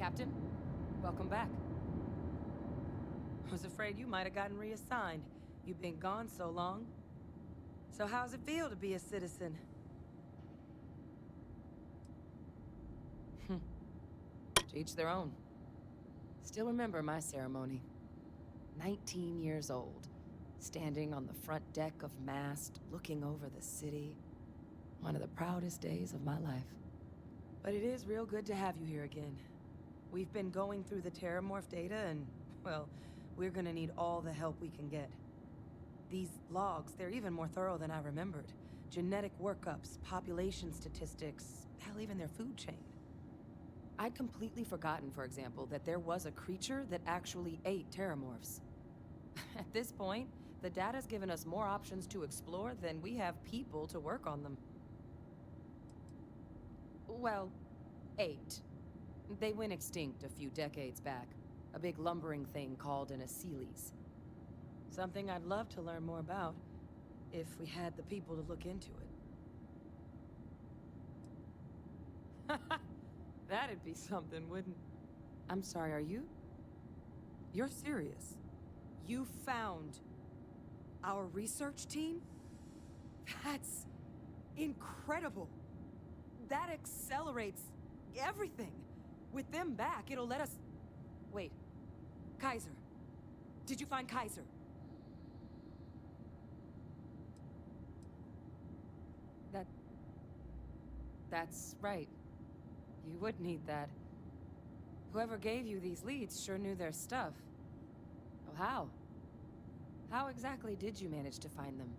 Captain, welcome back. I was afraid you might have gotten reassigned. You've been gone so long. So how's it feel to be a citizen? To each their own. Still remember my ceremony. 19 years old, standing on the front deck of Mast, looking over the city. One of the proudest days of my life. But it is real good to have you here again. We've been going through the Terramorph data and, well, we're gonna need all the help we can get. These logs, they're even more thorough than I remembered. Genetic workups, population statistics, hell, even their food chain. I'd completely forgotten, for example, that there was a creature that actually ate Terramorphs. At this point, the data's given us more options to explore than we have people to work on them. Well, 8. They went extinct a few decades back. A big lumbering thing called an Aceles. Something I'd love to learn more about, if we had the people to look into it. That'd be something, wouldn't... I'm sorry, are you? You're serious? You found our research team? That's incredible. That accelerates everything. With them back, it'll let us... Wait. Kaiser. Did you find Kaiser? That's right. You would need that. Whoever gave you these leads sure knew their stuff. Oh, how? How exactly did you manage to find them?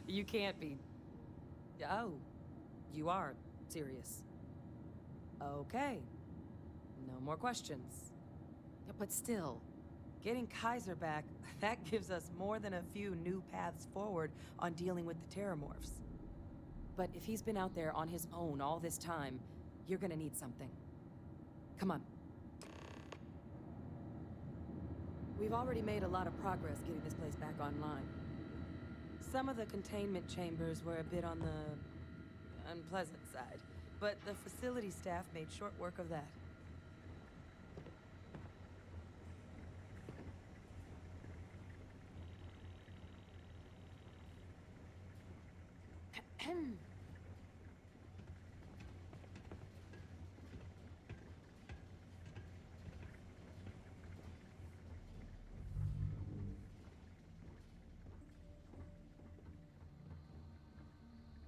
You can't be... Oh, you are serious. Okay. No more questions. But still, getting Kaiser back, that gives us more than a few new paths forward on dealing with the Terramorphs. But if he's been out there on his own all this time, you're gonna need something. Come on. We've already made a lot of progress getting this place back online. Some of the containment chambers were a bit on the unpleasant side, but the facility staff made short work of that.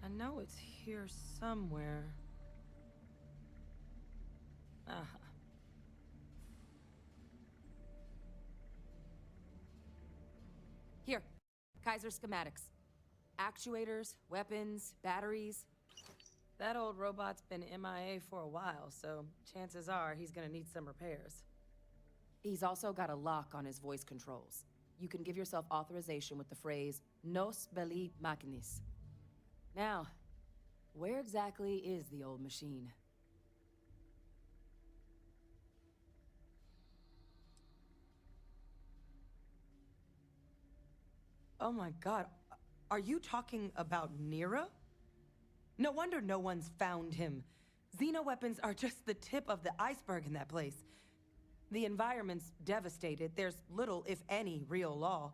I know it's here somewhere. Uh-huh. Here, Kaiser schematics. Actuators, weapons, batteries. That old robot's been MIA for a while, so chances are he's gonna need some repairs. He's also got a lock on his voice controls. You can give yourself authorization with the phrase, Nos belli machinis. Now, where exactly is the old machine? Oh my god, are you talking about Nira? No wonder no one's found him. Xenoweapons are just the tip of the iceberg in that place. The environment's devastated. There's little, if any, real law.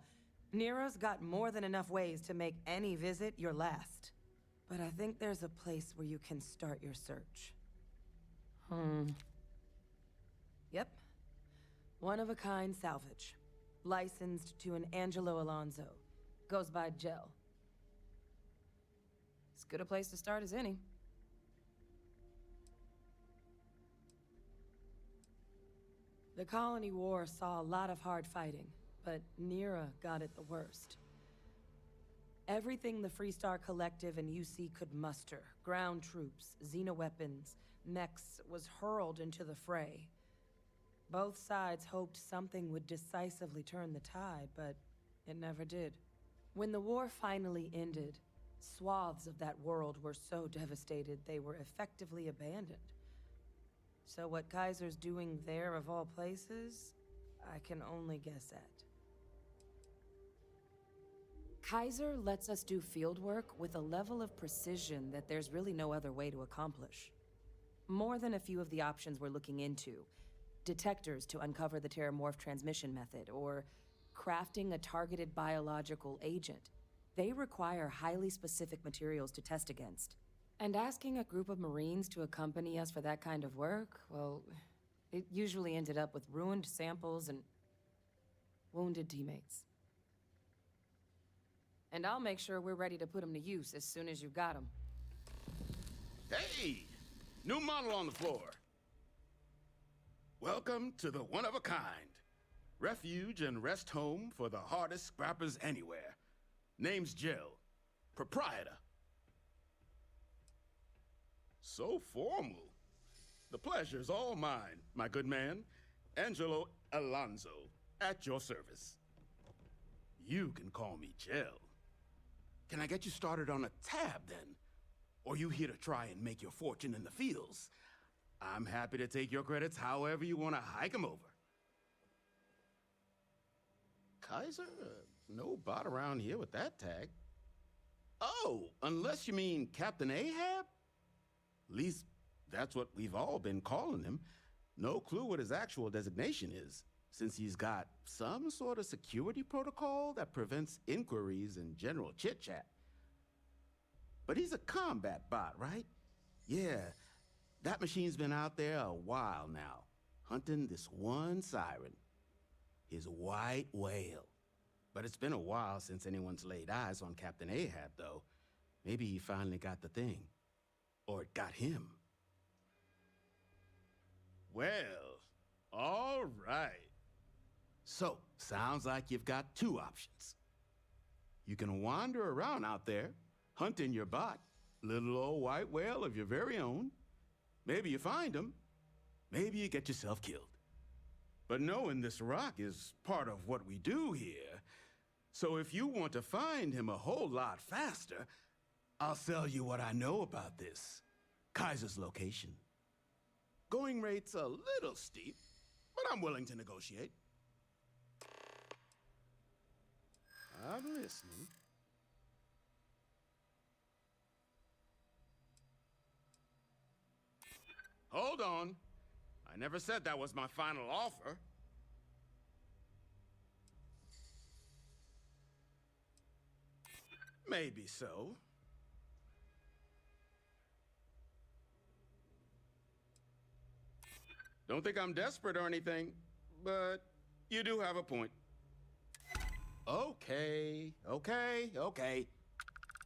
Nira's got more than enough ways to make any visit your last. But I think there's a place where you can start your search. Yep. One-of-a-kind salvage. Licensed to an Angelo Alonso. Goes by Gel. As good a place to start as any. The Colony War saw a lot of hard fighting, but Nira got it the worst. Everything the Freestar Collective and UC could muster, ground troops, xenoweapons, mechs, was hurled into the fray. Both sides hoped something would decisively turn the tide, but it never did. When the war finally ended, swaths of that world were so devastated they were effectively abandoned. So what Kaiser's doing there of all places, I can only guess at. Kaiser lets us do field work with a level of precision that there's really no other way to accomplish. More than a few of the options we're looking into. Detectors to uncover the terramorph transmission method, or crafting a targeted biological agent. They require highly specific materials to test against. And asking a group of Marines to accompany us for that kind of work, well, it usually ended up with ruined samples and wounded teammates. And I'll make sure we're ready to put them to use as soon as you've got them. Hey! New model on the floor. Welcome to the one-of-a-kind. Refuge and rest home for the hardest scrappers anywhere. Name's Jill. Proprietor. So formal. The pleasure's all mine, my good man. Angelo Alonso, at your service. You can call me Jill. Can I get you started on a tab, then? Or you here to try and make your fortune in the fields? I'm happy to take your credits however you want to hike them over. Kaiser? No bot around here with that tag. Oh, unless you mean Captain Ahab? At least, that's what we've all been calling him. No clue what his actual designation is, since he's got some sort of security protocol that prevents inquiries and general chit-chat. But he's a combat bot, right? Yeah, that machine's been out there a while now, hunting this one siren. His white whale. But it's been a while since anyone's laid eyes on Captain Ahab, though. Maybe he finally got the thing. Or it got him. Well, all right. So, sounds like you've got two options. You can wander around out there, hunting your bot, little old white whale of your very own. Maybe you find him. Maybe you get yourself killed. But knowing this rock is part of what we do here. So if you want to find him a whole lot faster, I'll sell you what I know about this. Kaiser's location. Going rate's a little steep, but I'm willing to negotiate. I'm listening. Hold on. I never said that was my final offer. Maybe so. Don't think I'm desperate or anything, but you do have a point. Okay.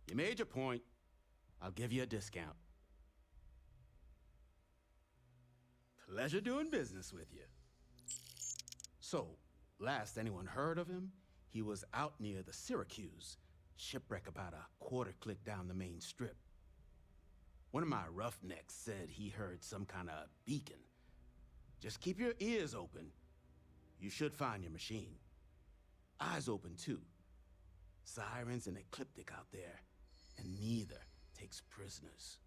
You made your point. I'll give you a discount. Pleasure doing business with you. So, last anyone heard of him, he was out near the Syracuse, shipwreck about a quarter click down the main strip. One of my roughnecks said he heard some kind of beacon. Just keep your ears open. You should find your machine. Eyes open too. Sirens and Ecliptic out there, and neither takes prisoners.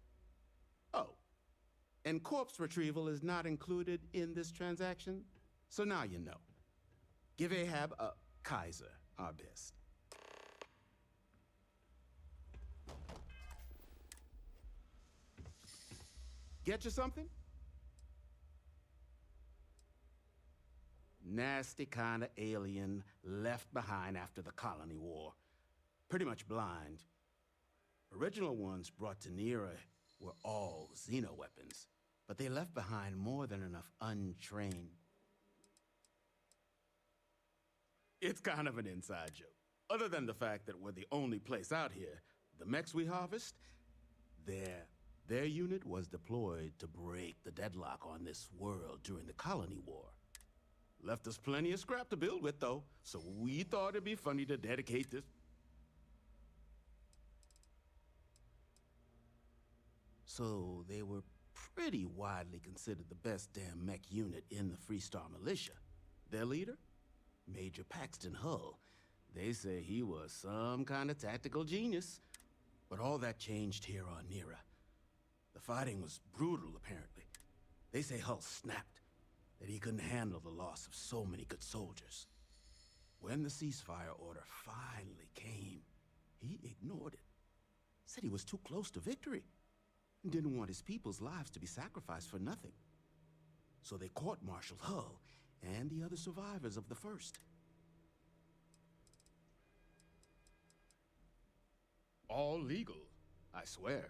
Oh, and corpse retrieval is not included in this transaction, so now you know. Give Ahab a Kaiser our best. Get you something? Nasty kind of alien left behind after the Colony War. Pretty much blind. Original ones brought to Nera were all xeno-weapons, but they left behind more than enough untrained. It's kind of an inside joke. Other than the fact that we're the only place out here, the mechs we harvest, their unit was deployed to break the deadlock on this world during the Colony War. Left us plenty of scrap to build with, though, so we thought it'd be funny to dedicate this. So they were pretty widely considered the best damn mech unit in the Freestar Militia. Their leader? Major Paxton Hull. They say he was some kind of tactical genius. But all that changed here on Nera. The fighting was brutal, apparently. They say Hull snapped, that he couldn't handle the loss of so many good soldiers. When the ceasefire order finally came, He ignored it. Said he was too close to victory and didn't want his people's lives to be sacrificed for nothing. So they court-martialed Hull and the other survivors of the First. All legal, I swear.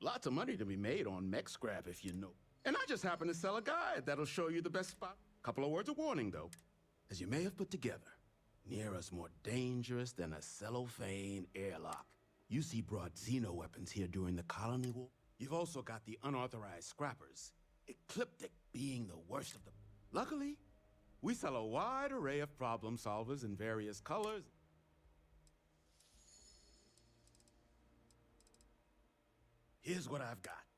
Lots of money to be made on mech scrap if you know. And I just happen to sell a guide that'll show you the best spot. Couple of words of warning, though. As you may have put together, Neera's more dangerous than a cellophane airlock. UC brought Xeno weapons here during the Colony War. You've also got the unauthorized scrappers, Ecliptic being the worst of them. Luckily, we sell a wide array of problem solvers in various colors. Here's what I've got.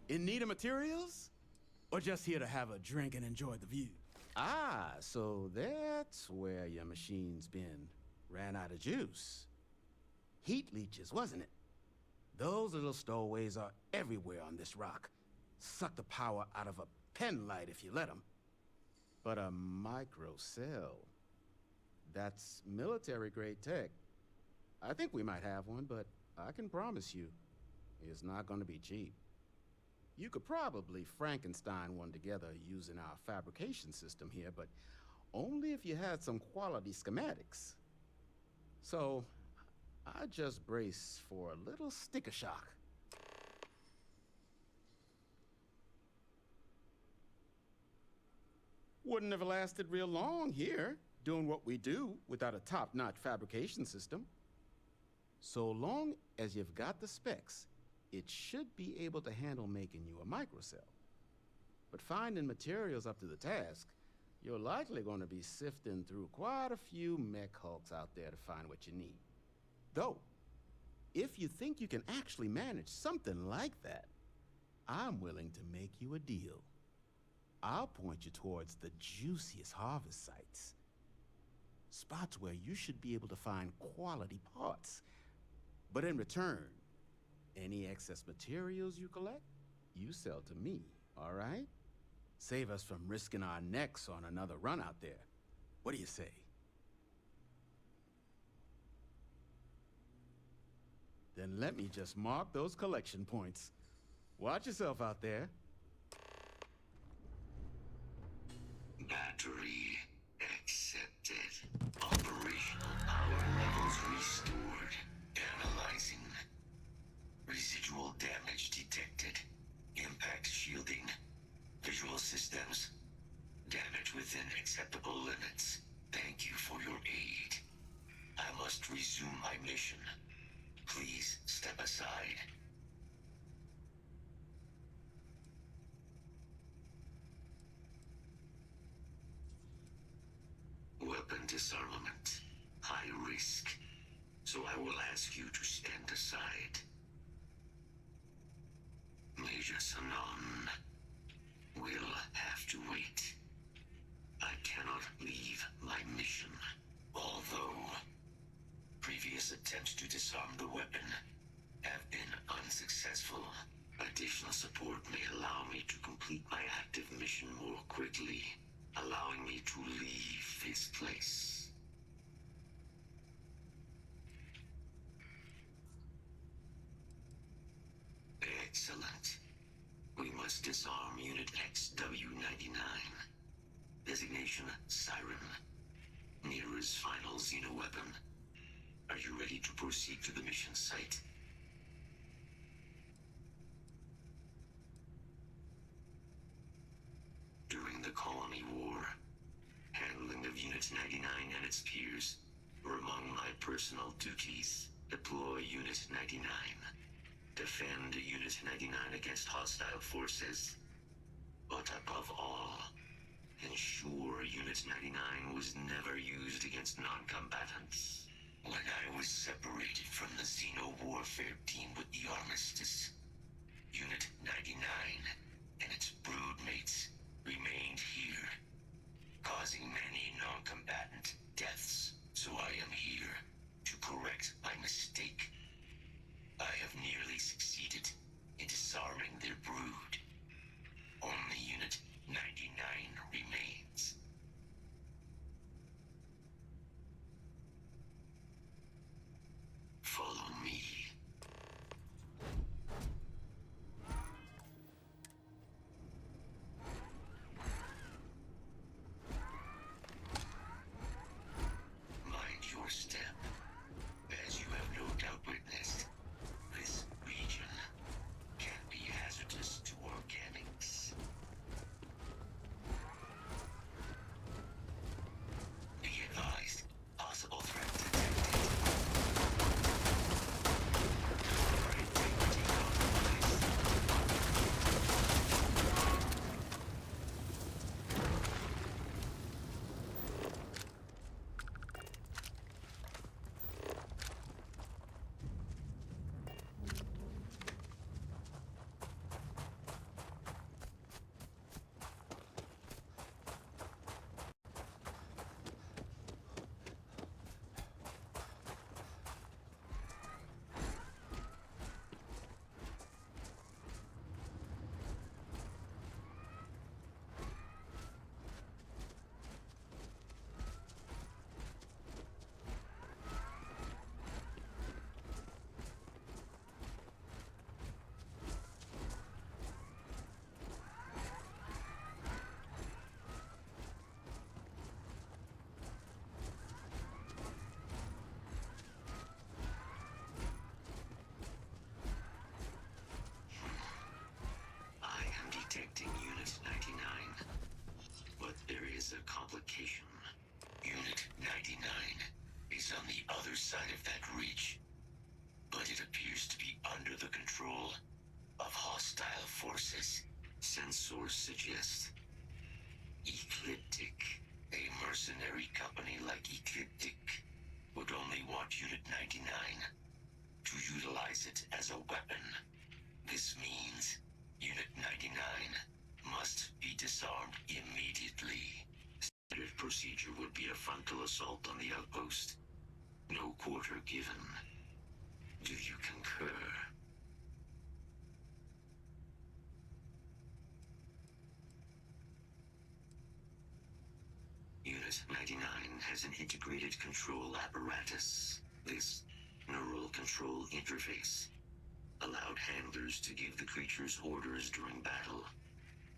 In need of materials? Or just here to have a drink and enjoy the view? Ah, so that's where your machine's been. Ran out of juice. Heat leeches, wasn't it? Those little stowaways are everywhere on this rock. Suck the power out of a pen light if you let them. But a microcell, that's military-grade tech. I think we might have one, but I can promise you, it's not going to be cheap. You could probably Frankenstein one together using our fabrication system here, but only if you had some quality schematics. So, I just brace for a little sticker shock. Wouldn't have lasted real long here, doing what we do without a top-notch fabrication system. So long as you've got the specs, it should be able to handle making you a microcell. But finding materials up to the task, you're likely going to be sifting through quite a few mech hulks out there to find what you need. Though, if you think you can actually manage something like that, I'm willing to make you a deal. I'll point you towards the juiciest harvest sites. Spots where you should be able to find quality parts. But in return, any excess materials you collect, you sell to me, all right? Save us from risking our necks on another run out there. What do you say? Then let me just mark those collection points. Watch yourself out there. Battery accepted. Operational power levels restored. Analyzing. Residual damage detected. Impact shielding. Visual systems. Damage within acceptable limits. Thank you for your aid. I must resume my mission. Please step aside. Weapon disarmament. High risk. So I will ask you to stand aside. Major Sanon will have to wait. I cannot leave my mission. Although previous attempts to disarm the weapon have been unsuccessful, additional support may allow me to complete my active mission more quickly, allowing me to leave this place. Excellent. We must disarm Unit XW-99. Designation Siren. Nearest final xeno-weapon. Are you ready to proceed to the mission site? During the Colony War, handling of Unit 99 and its peers were among my personal duties. Deploy Unit 99. Defend Unit 99 against hostile forces. But above all, ensure Unit 99 was never used against non-combatants. When I was separated from the Xeno warfare team with the Armistice, Unit 99 and its broodmates remained here, causing many non-combatant deaths. So I am here to correct my mistake. I have nearly succeeded in disarming their brood. Only Unit 99 remains. Follow me. Mind your step, as you have no doubt witnessed frontal assault on the outpost. No quarter given. Do you concur? Unit 99 has an integrated control apparatus. This neural control interface allowed handlers to give the creatures orders during battle,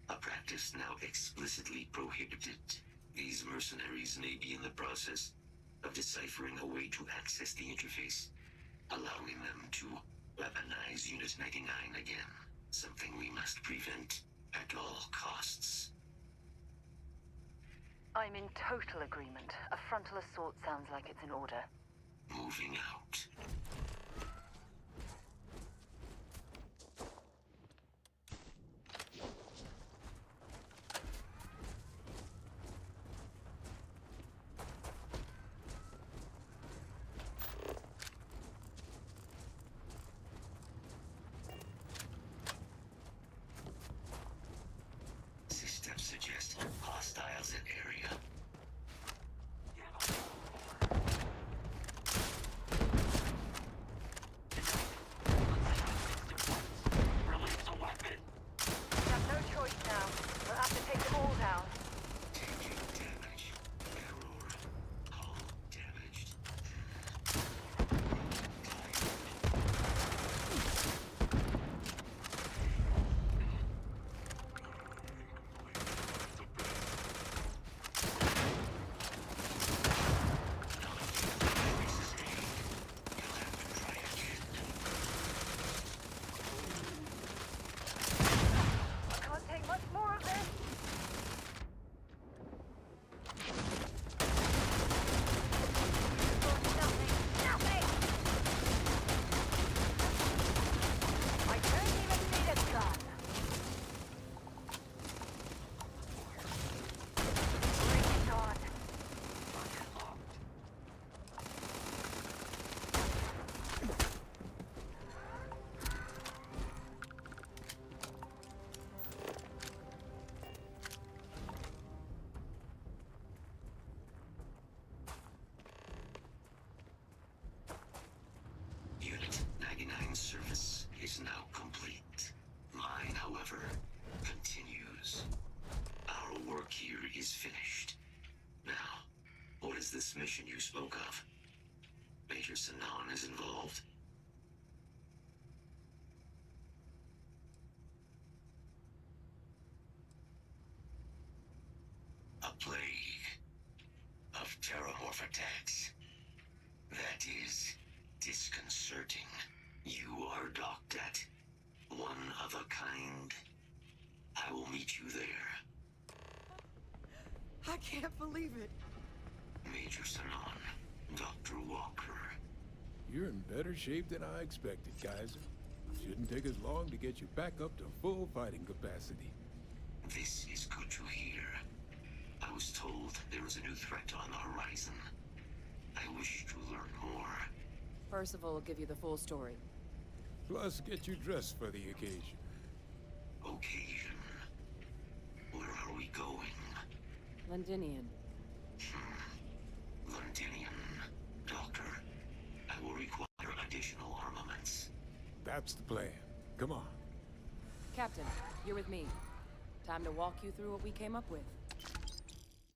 a practice now explicitly prohibited. These mercenaries may be in the process of deciphering a way to access the interface, allowing them to weaponize Unit 99 again, something we must prevent at all costs. I'm in total agreement. A frontal assault sounds like it's in order. Moving out. Systems suggest hostiles in area. We have no choice now. We'll have to take them all down. Taking damage. Error. Hull damaged. I can't take much more of this. Nothing! I don't even need a gun. Bring it on. Unit 99's service is now complete. Mine, however, continues. Our work here is finished. Now, what is this mission you spoke of? Major Sanan is involved? A plague of terramorph attacks. That is disconcerting. You are docked at one of a kind. I will meet you there. I can't believe it. Major Sanan, Dr. Walker. You're in better shape than I expected, Kaiser. Shouldn't take us long to get you back up to full fighting capacity. This is good to hear. I was told there is a new threat on the horizon. I wish to learn more. Percival will give you the full story. Plus, get you dressed for the occasion. Occasion. Where are we going? Londinian. Londinian. Doctor, I will require additional armaments. That's the plan. Come on. Captain, you're with me. Time to walk you through what we came up with.